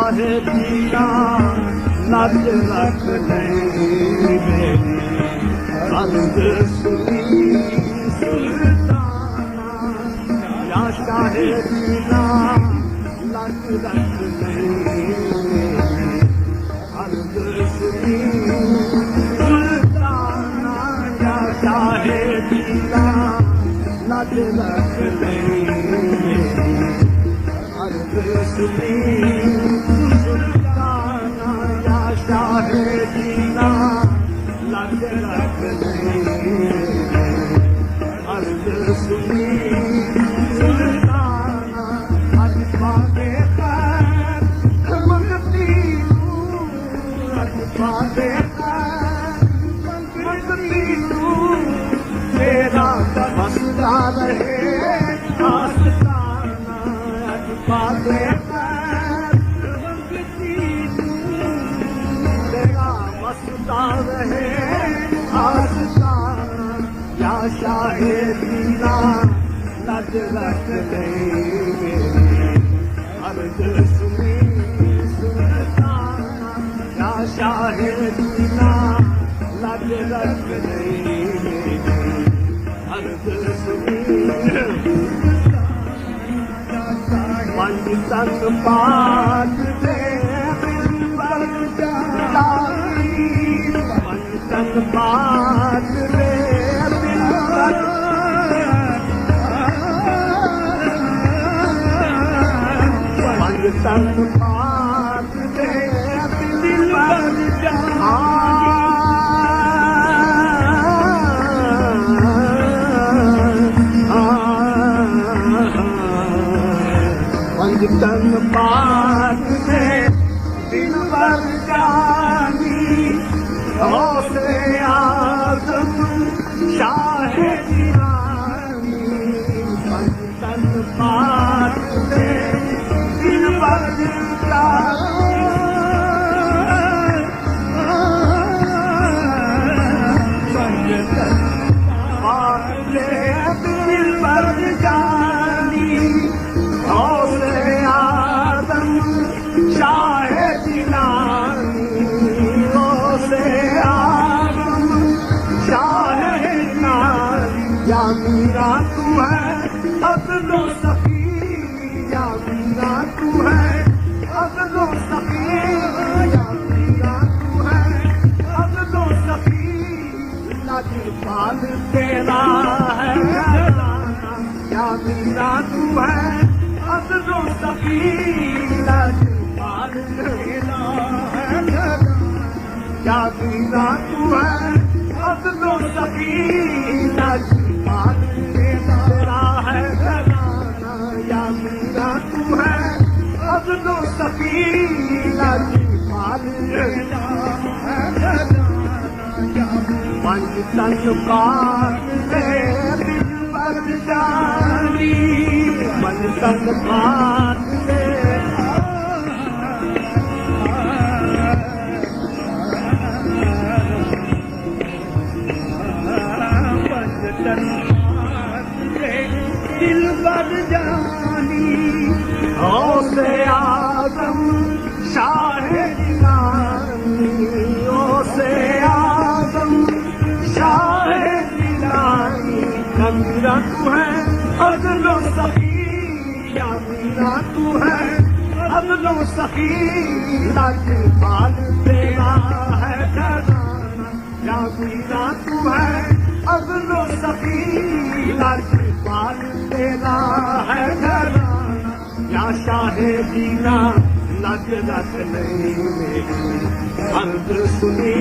शाहे दीना लज रख नहीं मेरी अर्ज सुनी सुल्ताना या शाहे दीना लज रख नहीं मेरी अर्ज सुनी सुल्ताना या शाहे दीना लज रख नहीं मेरी सुनी सुल्ताना या शाहे दीना लज रख नहीं अर्ज सुनी सुल्ताना अज पाके खैर मंगती तू अज पाके खैर मंगती तू तेरा बसदा रहे आस्ताना अज पाके रहे आस्ताना या शाहे दीना लज रख नहीं मेरी अर्ज सुनी सुल्ताना या शाहे दीना लज रख नहीं मेरी अर्ज सुनी पंज तन पात दे तन बात रे पंज तन बात रे दिल पर पंज तन बात रे दिल पर जानी गौसे आज़म शाहे दीवानी पंज तन बात दे दिल पर जानी पंज तन बात दे दिल पर जानी गौसे आज़म शाहे दीवानी या मीरा तू है अज़लो सखी या मीरा तू है अज़लो सखी या मीरा तू है अज़लो सखी लजपाल तेरा है या मीरा तू है अज़लो सखी लजपाल तेरा है या मीरा तू है अज़लो सखी लजपाल तेरा है घराना या मीरा तू है अज़लो सखी लजपाल तेरा है घराना पंज तन बात दे दिल पर जानी पंज तन बात दे दिल पर जानी गौसे आज़म शाहे दीवानी गौसे आज़म शाहे दीवानी या मीरा तू है अज़लो सखी या मीरा तू है अज़लो सखी लजपाल तेरा है घराना या मीरा तू है अज़लो सखी लजपाल तेरा है घराना या शाहे दीना लज रख नहीं मेरी अर्ज सुनी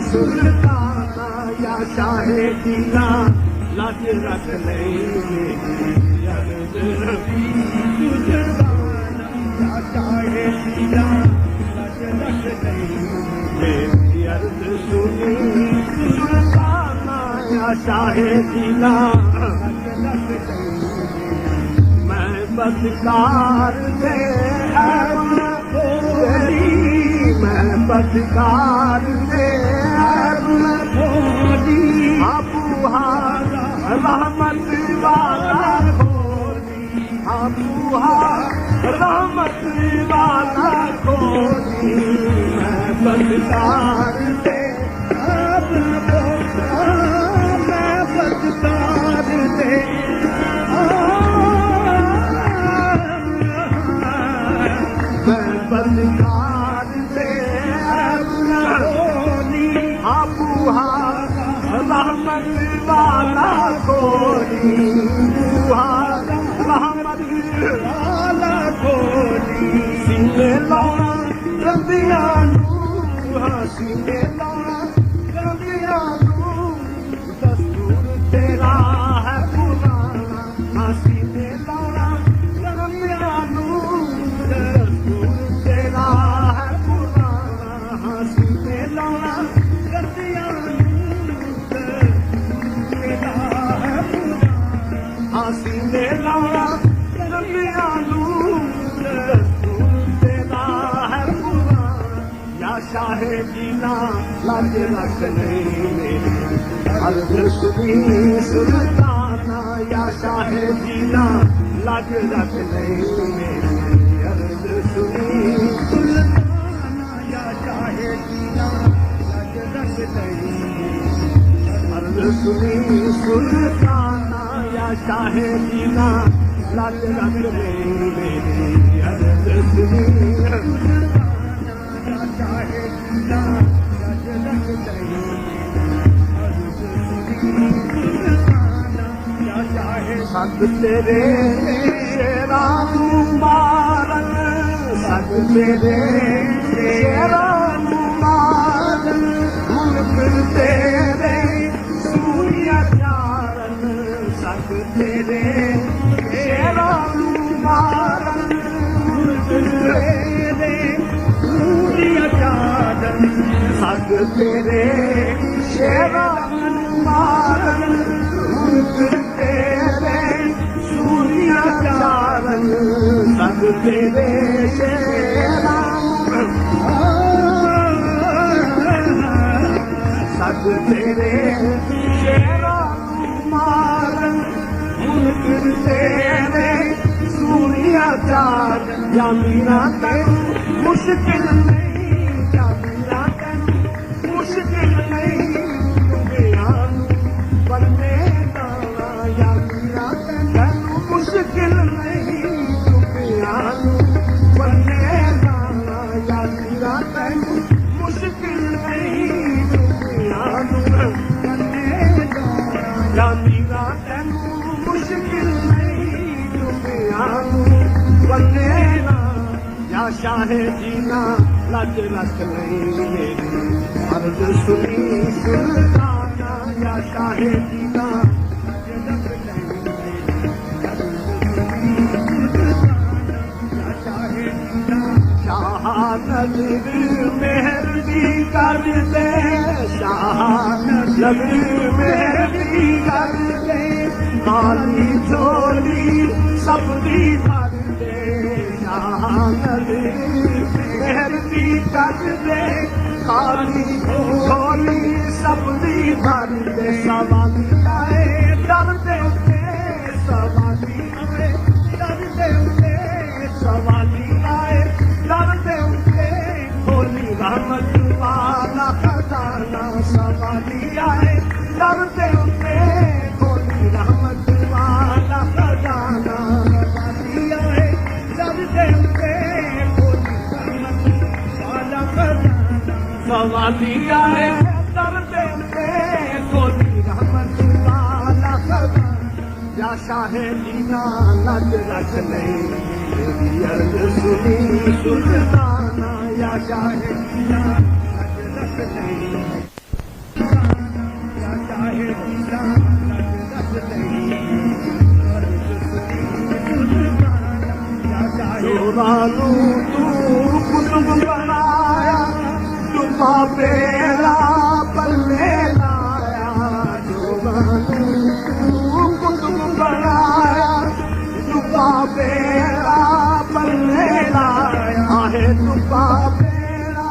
सुल्ताना या शाहे दीना लज रख नहीं मेरी अर्ज सुल्ताना या शाहे दीना लज रख नहीं मेरी अर्ज सुनी सुल्ताना या शाहे दीना मैं बदकार दे मैं बदकार दे अबूहा रहमत वाला खोली अबूहा रहमत वाला खोली मैं बदकार दे अपना पोता मैं बदकार दे मैं बदकार दे अपना होनी आबूहा रहमत वाला कोनी रहमत वाला कोनी सीने लाना रंदियां सीने लाना रंदियां दस्तूर तेरा है पुराना सीने लाना रंदियां दस्तूर तेरा है पुराना सीने लाना रंदियां सीने लाना रंदियां शाहे जीना लाज रख नहीं अर्ज सुनी सुल्ताना या शाहे जीना लाज रख नहीं अर्ज सुनी सुल्ताना या शाहे जीना लाज रख नहीं अर्ज सुनी सुल्ताना या शाहे जीना लाज रख नहीं अर्ज सुनी सद तेरे शेरा मारन सद तेरे शेरा मारन मुल्क तेरे सूर्य चारन सद तेरे शेरा मारन मुल्क तेरे सूर्य चारन सद तेरे शेरा मारन मुल्क तेरे सूर्य चारन सद तेरे शेरा सद तेरे शेरा मारन मुल्क तेरे सूर्य चारन या मीरा तन मुश्किल नहीं या मीरा तन मुश्किल नहीं बनने दाना या मीरा तन मुश्किल नहीं बनने दाना या मीरा तन मुश्किल नहीं बनने दाना या मीरा तन मुश्किल नहीं बनने या शाहे जीना लज रख नहीं अर्ज सुनी सुल्ताना या शाहे जीना लज रख नहीं शाह नज़र मेहरबी कर दे शाह नज़र मेहरबी कर दे काली झोली सबकी भर दे शाह नज़र मेहरबी कर दे काली झोली सबकी भर दे सवाली आए दर दे सवाली आए दर दे सवाली आए दर दे होली रहमत वाला खजाना सवाली आए दर दे होली रहमत वाला खजाना सवाली आए दर दे होली रहमत वाला खजाना सवाली आए दर दे होली रहमत वाला खजाना या शाहे जीना लज रख नहीं अर्ज सुनी सुल्ताना या शाहे जीना लज रख नहीं या शाहे जीना लज रख नहीं अर्ज सुनी सुल्ताना या शाहे रानू तू कुतुब बनाया तुमा बेला पल्ले लाया जो रानू कुतुब बनाया तुमा बेला पल्ले लाया है तुमा बेला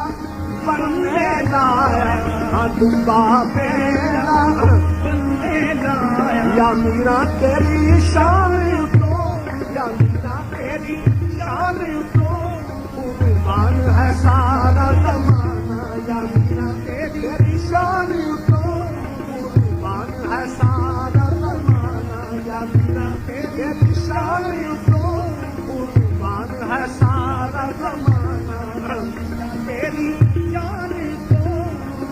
पल्ले लाया तुमा बेला पल्ले लाया या मीरा तेरी शान तो या मीरा तेरी शान तो कुर्बान है सारा जमाना या मीरा तेरी शान तो कुर्बान है सारा जमाना या मीरा तेरी शान तो कुर्बान है सारा जमाना तेरी जान तो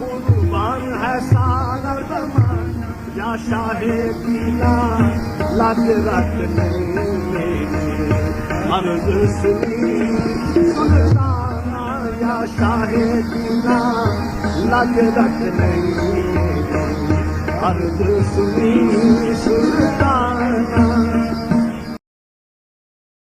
कुर्बान है सारा जमाना या शाहे पीला लग रख नहीं अर्ज सुनी सुल्ताना या शाहे पीला लग रख नहीं अर्ज सुनी सुल्ताना